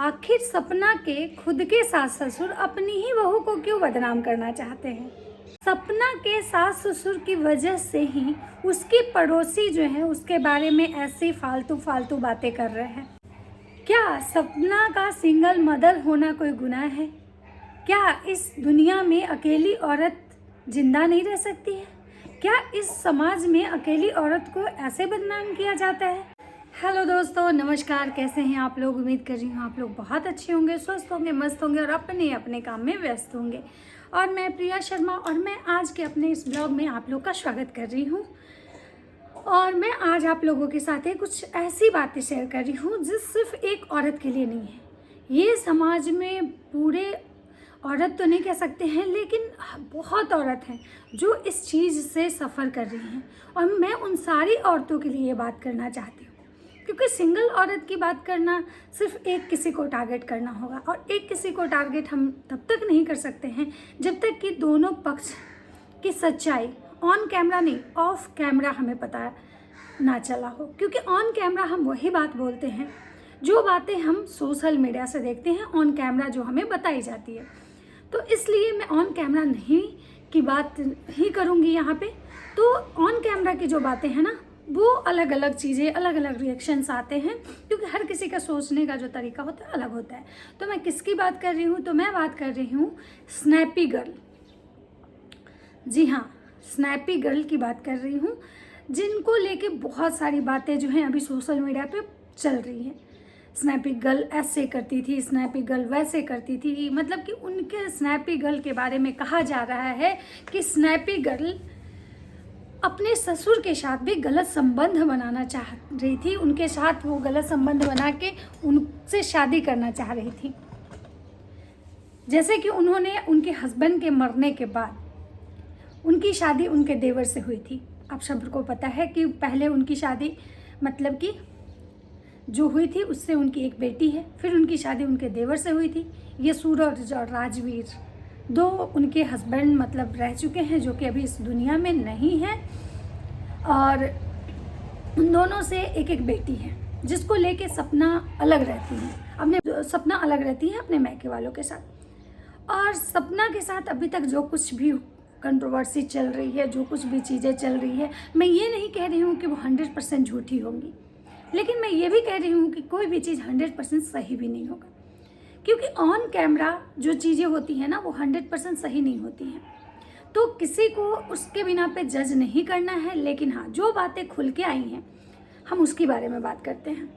आखिर सपना के खुद के सास ससुर अपनी ही बहू को क्यों बदनाम करना चाहते हैं। सपना के सास ससुर की वजह से ही उसकी पड़ोसी जो है उसके बारे में ऐसी फालतू फालतू बातें कर रहे हैं। क्या सपना का सिंगल मदर होना कोई गुनाह है? क्या इस दुनिया में अकेली औरत जिंदा नहीं रह सकती है? क्या इस समाज में अकेली औरत को ऐसे बदनाम किया जाता है? हेलो दोस्तों, नमस्कार। कैसे हैं आप लोग? उम्मीद कर रही हूँ आप लोग बहुत अच्छे होंगे, स्वस्थ होंगे, मस्त होंगे और अपने अपने काम में व्यस्त होंगे। और मैं प्रिया शर्मा और मैं आज के अपने इस ब्लॉग में आप लोग का स्वागत कर रही हूँ। और मैं आज आप लोगों के साथ कुछ ऐसी बातें शेयर कर रही हूँ जो सिर्फ एक औरत के लिए नहीं है। ये समाज में पूरे औरत तो नहीं कह सकते हैं, लेकिन बहुत औरत हैं जो इस चीज़ से सफ़र कर रही हैं। और मैं उन सारी औरतों के लिए ये बात करना चाहती हूँ, क्योंकि सिंगल औरत की बात करना सिर्फ एक किसी को टारगेट करना होगा। और एक किसी को टारगेट हम तब तक नहीं कर सकते हैं जब तक कि दोनों पक्ष की सच्चाई ऑन कैमरा नहीं, ऑफ कैमरा हमें पता ना चला हो। क्योंकि ऑन कैमरा हम वही बात बोलते हैं जो बातें हम सोशल मीडिया से देखते हैं, ऑन कैमरा जो हमें बताई जाती है। तो इसलिए मैं ऑन कैमरा नहीं की बात ही करूँगी यहाँ पे। तो ऑन कैमरा की जो बातें हैं ना, वो अलग अलग चीज़ें, अलग अलग रिएक्शंस आते हैं, क्योंकि हर किसी का सोचने का जो तरीका होता है अलग होता है। तो मैं किसकी बात कर रही हूँ? तो मैं बात कर रही हूँ स्नैपी गर्ल। जी हाँ, स्नैपी गर्ल की बात कर रही हूँ, जिनको लेके बहुत सारी बातें जो हैं अभी सोशल मीडिया पे चल रही हैं। स्नैपी गर्ल ऐसे करती थी, स्नैपी गर्ल वैसे करती थी, मतलब कि उनके स्नैपी गर्ल के बारे में कहा जा रहा है कि स्नैपी गर्ल अपने ससुर के साथ भी गलत संबंध बनाना चाह रही थी। उनके साथ वो गलत संबंध बना के उनसे शादी करना चाह रही थी। जैसे कि उन्होंने उनके हस्बैंड के मरने के बाद उनकी शादी उनके देवर से हुई थी। आप सबको पता है कि पहले उनकी शादी मतलब कि जो हुई थी उससे उनकी एक बेटी है, फिर उनकी शादी उनके देवर से हुई थी। ये सूरज और राजवीर दो उनके हस्बैंड मतलब रह चुके हैं, जो कि अभी इस दुनिया में नहीं है। और उन दोनों से एक एक बेटी है, जिसको लेके सपना अलग रहती है, सपना अलग रहती है अपने मैके वालों के साथ। और सपना के साथ अभी तक जो कुछ भी कंट्रोवर्सी चल रही है, जो कुछ भी चीज़ें चल रही है, मैं ये नहीं कह रही हूँ कि वो 100% झूठी होंगी, लेकिन मैं ये भी कह रही हूँ कि कोई भी चीज़ 100% सही भी नहीं होगा। क्योंकि ऑन कैमरा जो चीज़ें होती हैं ना, वो 100% सही नहीं होती हैं। तो किसी को उसके बिना पे जज नहीं करना है। लेकिन हाँ, जो बातें खुल के आई हैं हम उसके बारे में बात करते हैं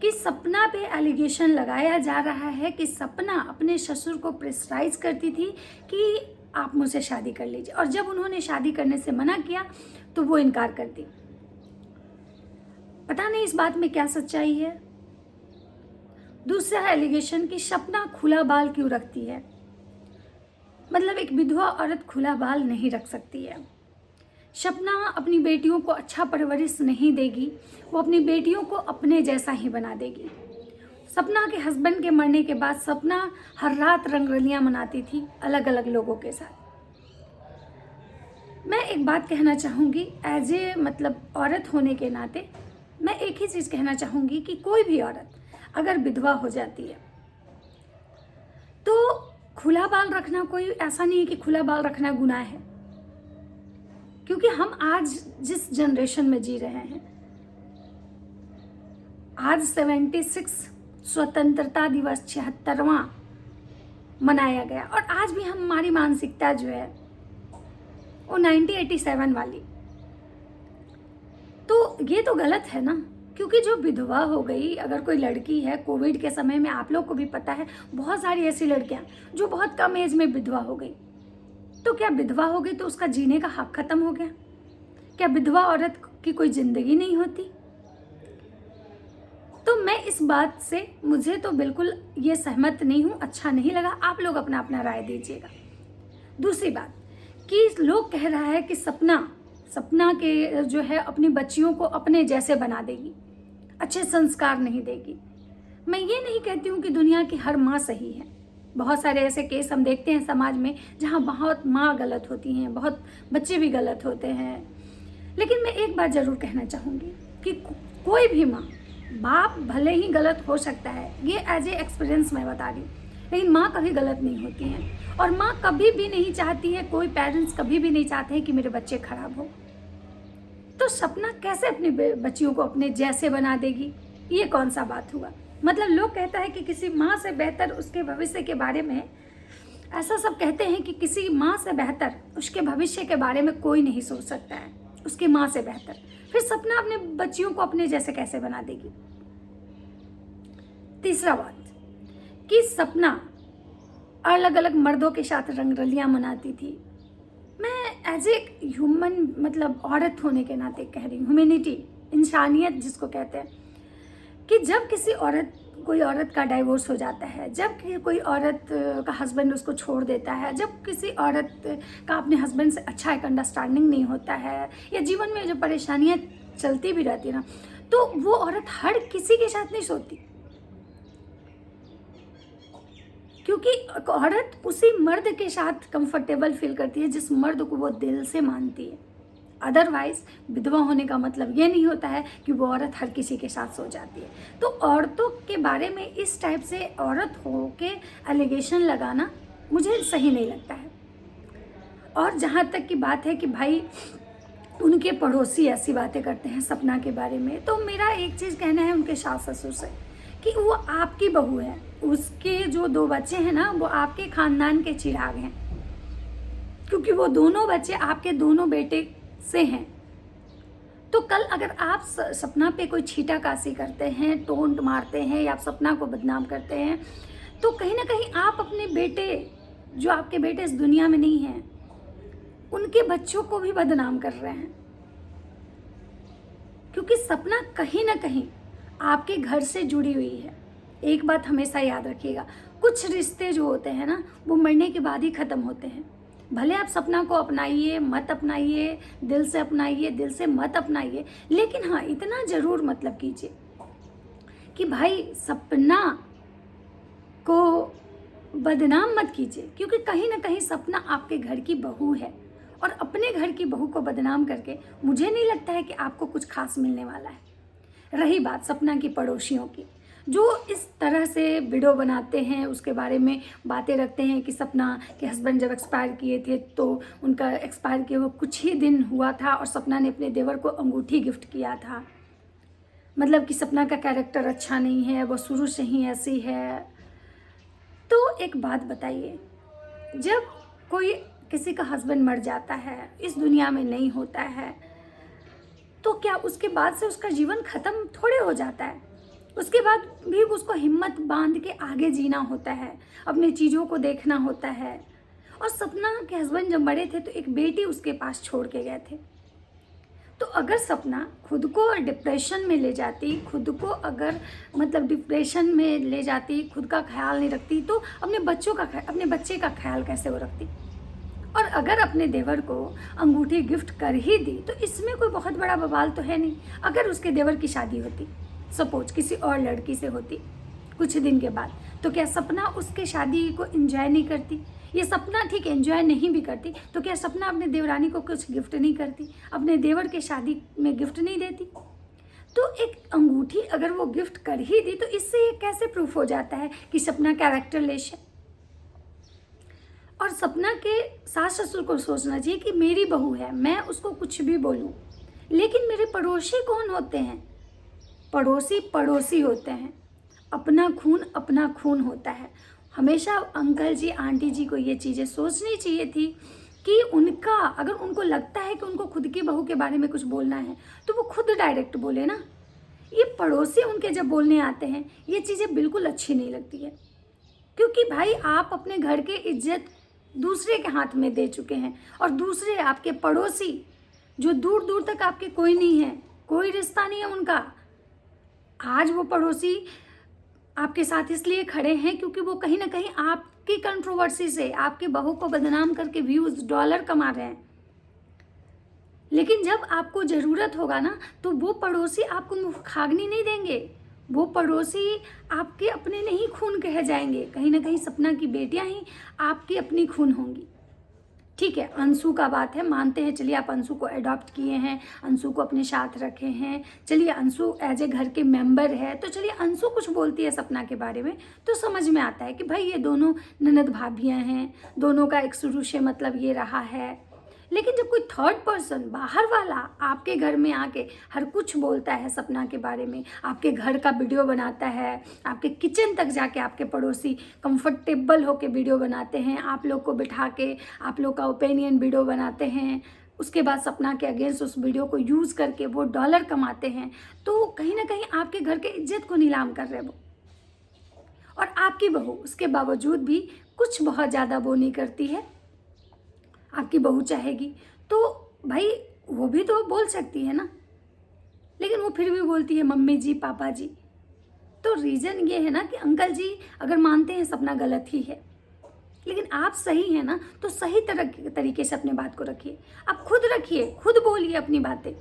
कि सपना पे एलिगेशन लगाया जा रहा है कि सपना अपने ससुर को प्रेशराइज करती थी कि आप मुझसे शादी कर लीजिए, और जब उन्होंने शादी करने से मना किया तो वो इनकार कर दी। पता नहीं इस बात में क्या सच्चाई है। दूसरा एलिगेशन कि सपना खुला बाल क्यों रखती है। मतलब एक विधवा औरत खुला बाल नहीं रख सकती है। सपना अपनी बेटियों को अच्छा परवरिश नहीं देगी, वो अपनी बेटियों को अपने जैसा ही बना देगी। सपना के हस्बैंड के मरने के बाद सपना हर रात रंगरलियां मनाती थी अलग अलग लोगों के साथ। मैं एक बात कहना चाहूँगी, एज ए मतलब औरत होने के नाते मैं एक ही चीज़ कहना चाहूँगी कि कोई भी औरत अगर विधवा हो जाती है तो खुला बाल रखना कोई ऐसा नहीं है कि खुला बाल रखना गुनाह है। क्योंकि हम आज जिस जनरेशन में जी रहे हैं, आज 76 स्वतंत्रता दिवस 76वां मनाया गया, और आज भी हमारी मानसिकता जो है वो 1987 वाली। तो ये तो गलत है ना। क्योंकि जो विधवा हो गई, अगर कोई लड़की है, कोविड के समय में आप लोग को भी पता है बहुत सारी ऐसी लड़कियां जो बहुत कम एज में विधवा हो गई। तो क्या विधवा हो गई तो उसका जीने का हक खत्म हो गया? क्या विधवा औरत की कोई जिंदगी नहीं होती? तो मैं इस बात से मुझे तो बिल्कुल ये सहमत नहीं हूँ, अच्छा नहीं लगा। आप लोग अपना अपना राय दीजिएगा। दूसरी बात कि लोग कह रहा है कि सपना के जो है अपनी बच्चियों को अपने जैसे बना देगी, अच्छे संस्कार नहीं देगी। मैं ये नहीं कहती हूँ कि दुनिया की हर माँ सही है। बहुत सारे ऐसे केस हम देखते हैं समाज में जहाँ बहुत माँ गलत होती हैं, बहुत बच्चे भी गलत होते हैं। लेकिन मैं एक बात ज़रूर कहना चाहूँगी कि कोई भी माँ बाप भले ही गलत हो सकता है, ये एज ए एक्सपीरियंस मैं बता रही हूँ, लेकिन माँ कभी गलत नहीं होती हैं। और माँ कभी भी नहीं चाहती है, कोई पेरेंट्स कभी भी नहीं चाहते हैं कि मेरे बच्चे खराब हो। तो सपना कैसे अपनी बच्चियों को अपने जैसे बना देगी? ये कौन सा बात हुआ? मतलब लोग कहता है कि किसी माँ से बेहतर उसके भविष्य के बारे में, ऐसा सब कहते हैं कि किसी माँ से बेहतर उसके भविष्य के बारे में कोई नहीं सोच सकता है, उसकी माँ से बेहतर। फिर सपना अपने बच्चियों को अपने जैसे कैसे बना देगी? तीसरा बात कि सपना अलग अलग मर्दों के साथ रंगरलियां मनाती थी। मैं एज ए ह्यूमन, मतलब औरत होने के नाते कह रही हूँ, ह्यूमैनिटी, इंसानियत जिसको कहते हैं, कि जब किसी कोई औरत का डाइवोर्स हो जाता है, जब कोई औरत का हस्बैंड उसको छोड़ देता है, जब किसी औरत का अपने हस्बैंड से अच्छा एक अंडरस्टैंडिंग नहीं होता है, या जीवन में जो परेशानियाँ चलती भी रहती है ना, तो वो औरत हर किसी के साथ नहीं सोती, क्योंकि औरत उसी मर्द के साथ कंफर्टेबल फील करती है जिस मर्द को वो दिल से मानती है। अदरवाइज विधवा होने का मतलब ये नहीं होता है कि वो औरत हर किसी के साथ सो जाती है। तो औरतों के बारे में इस टाइप से औरत हो के एलिगेशन लगाना मुझे सही नहीं लगता है। और जहाँ तक की बात है कि भाई उनके पड़ोसी ऐसी बातें करते हैं सपना के बारे में, तो मेरा एक चीज़ कहना है उनके सास ससुर से कि वो आपकी बहू है, उसके जो 2 बच्चे हैं ना, वो आपके खानदान के चिराग हैं, क्योंकि वो दोनों बच्चे आपके दोनों बेटे से हैं। तो कल अगर आप सपना पे कोई छीटाकाशी करते हैं, टोंट मारते हैं, या आप सपना को बदनाम करते हैं, तो कहीं ना कहीं आप अपने बेटे, जो आपके बेटे इस दुनिया में नहीं हैं, उनके बच्चों को भी बदनाम कर रहे हैं। क्योंकि सपना कहीं ना कहीं आपके घर से जुड़ी हुई है। एक बात हमेशा याद रखिएगा, कुछ रिश्ते जो होते हैं ना, वो मरने के बाद ही ख़त्म होते हैं। भले आप सपना को अपनाइए मत अपनाइए, दिल से अपनाइए दिल से मत अपनाइए, लेकिन हाँ इतना ज़रूर मतलब कीजिए कि भाई सपना को बदनाम मत कीजिए, क्योंकि कहीं ना कहीं सपना आपके घर की बहू है, और अपने घर की बहू को बदनाम करके मुझे नहीं लगता है कि आपको कुछ खास मिलने वाला है। रही बात सपना की पड़ोसियों की, जो इस तरह से वीडियो बनाते हैं, उसके बारे में बातें रखते हैं कि सपना के हस्बैंड जब एक्सपायर किए थे, तो उनका एक्सपायर किए वो कुछ ही दिन हुआ था और सपना ने अपने देवर को अंगूठी गिफ्ट किया था। मतलब कि सपना का कैरेक्टर अच्छा नहीं है, वो शुरू से ही ऐसी है। तो एक बात बताइए, जब कोई किसी का हस्बैंड मर जाता है, इस दुनिया में नहीं होता है, तो क्या उसके बाद से उसका जीवन ख़त्म थोड़े हो जाता है? उसके बाद भी उसको हिम्मत बांध के आगे जीना होता है, अपनी चीज़ों को देखना होता है। और सपना के हस्बैंड जब मरे थे तो एक बेटी उसके पास छोड़ के गए थे। तो अगर सपना खुद को डिप्रेशन में ले जाती, खुद को अगर मतलब डिप्रेशन में ले जाती, खुद का ख्याल नहीं रखती, तो अपने बच्चे का ख्याल कैसे वो रखती? और अगर अपने देवर को अंगूठी गिफ्ट कर ही दी तो इसमें कोई बहुत बड़ा बवाल तो है नहीं। अगर उसके देवर की शादी होती, सपोज किसी और लड़की से होती कुछ दिन के बाद, तो क्या सपना उसके शादी को एंजॉय नहीं करती? ये सपना ठीक एंजॉय नहीं भी करती, तो क्या सपना अपने देवरानी को कुछ गिफ्ट नहीं करती, अपने देवर के शादी में गिफ्ट नहीं देती? तो एक अंगूठी अगर वो गिफ्ट कर ही दी, तो इससे ये कैसे प्रूफ हो जाता है कि सपना कैरेक्टरलेस है? और सपना के सास ससुर को सोचना चाहिए कि मेरी बहू है, मैं उसको कुछ भी बोलूं, लेकिन मेरे पड़ोसी कौन होते हैं? पड़ोसी पड़ोसी होते हैं, अपना खून होता है। हमेशा अंकल जी आंटी जी को ये चीज़ें सोचनी चाहिए थी कि उनका, अगर उनको लगता है कि उनको खुद की बहू के बारे में कुछ बोलना है, तो वो खुद डायरेक्ट बोले ना। ये पड़ोसी उनके जब बोलने आते हैं, ये चीज़ें बिल्कुल अच्छी नहीं लगती है, क्योंकि भाई आप अपने घर की इज्जत दूसरे के हाथ में दे चुके हैं, और दूसरे आपके पड़ोसी जो दूर दूर तक आपके कोई नहीं है, कोई रिश्ता नहीं है उनका, आज वो पड़ोसी आपके साथ इसलिए खड़े हैं क्योंकि वो कहीं ना कहीं आपकी कंट्रोवर्सी से आपके बहू को बदनाम करके व्यूज डॉलर कमा रहे हैं। लेकिन जब आपको ज़रूरत होगा ना, तो वो पड़ोसी आपको मुखाग्नि नहीं देंगे, वो पड़ोसी आपके अपने नहीं खून कहे जाएंगे। कहीं ना कहीं सपना की बेटियां ही आपकी अपनी खून होंगी। ठीक है, अंशु का बात है, मानते हैं, चलिए आप अंशु को अडॉप्ट किए हैं, अंशु को अपने साथ रखे हैं, चलिए अंशु एज ए घर के मेंबर है, तो चलिए अंशु कुछ बोलती है सपना के बारे में तो समझ में आता है कि भाई ये दोनों ननद भाभियाँ हैं, दोनों का एक शुरू से मतलब ये रहा है। लेकिन जब कोई थर्ड पर्सन बाहर वाला आपके घर में आके हर कुछ बोलता है सपना के बारे में, आपके घर का वीडियो बनाता है, आपके किचन तक जाके आपके पड़ोसी कंफर्टेबल होके वीडियो बनाते हैं, आप लोग को बिठा के आप लोग का ओपिनियन वीडियो बनाते हैं, उसके बाद सपना के अगेंस्ट उस वीडियो को यूज़ करके वो डॉलर कमाते हैं, तो कहीं ना कहीं आपके घर के इज्जत को नीलाम कर रहे वो। और आपकी बहू उसके बावजूद भी कुछ बहुत ज़्यादा वो नहीं करती है। आपकी बहू चाहेगी तो भाई वो भी तो बोल सकती है ना, लेकिन वो फिर भी बोलती है मम्मी जी पापा जी। तो रीज़न ये है ना कि अंकल जी अगर मानते हैं सपना गलत ही है, लेकिन आप सही है ना, तो सही तरीके से अपने बात को रखिए, आप खुद रखिए, खुद बोलिए अपनी बातें।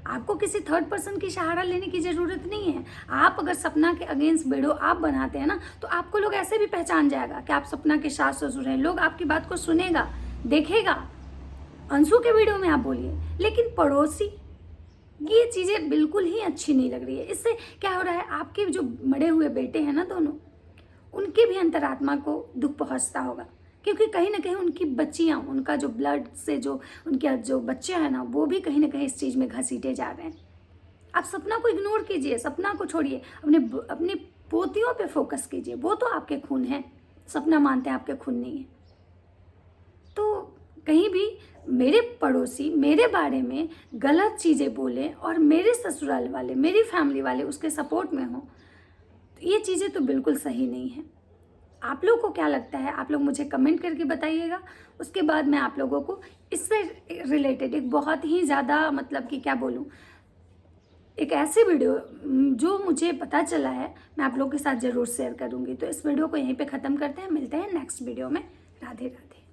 आपको किसी थर्ड पर्सन की सहारा लेने की ज़रूरत नहीं है। आप अगर सपना के अगेंस्ट वीडियो आप बनाते हैं ना, तो आपको लोग ऐसे भी पहचान जाएगा कि आप सपना के सास ससुर हैं, लोग आपकी बात को सुनेगा, देखेगा। अंशु के वीडियो में आप बोलिए, लेकिन पड़ोसी, ये चीज़ें बिल्कुल ही अच्छी नहीं लग रही है। इससे क्या हो रहा है, आपके जो मरे हुए बेटे हैं ना दोनों, उनके भी अंतरात्मा को दुख पहुंचता होगा, क्योंकि कहीं ना कहीं उनकी बच्चियां, उनका जो ब्लड से जो उनके जो बच्चे हैं ना, वो भी कहीं ना कहीं इस चीज़ में घसीटे जा रहे हैं। आप सपना को इग्नोर कीजिए, सपना को छोड़िए, अपनी पोतियों पे फोकस कीजिए, वो तो आपके खून है, सपना मानते हैं आपके खून नहीं है। तो कहीं भी मेरे पड़ोसी मेरे बारे में गलत चीज़ें बोलें और मेरे ससुराल वाले, मेरी फैमिली वाले उसके सपोर्ट में हों, तो ये चीज़ें तो बिल्कुल सही नहीं है। आप लोगों को क्या लगता है, आप लोग मुझे कमेंट करके बताइएगा। उसके बाद मैं आप लोगों को इससे रिलेटेड एक बहुत ही ज़्यादा मतलब कि क्या बोलूँ, एक ऐसी वीडियो जो मुझे पता चला है, मैं आप लोगों के साथ ज़रूर शेयर करूँगी। तो इस वीडियो को यहीं पे ख़त्म करते हैं, मिलते हैं नेक्स्ट वीडियो में। राधे राधे।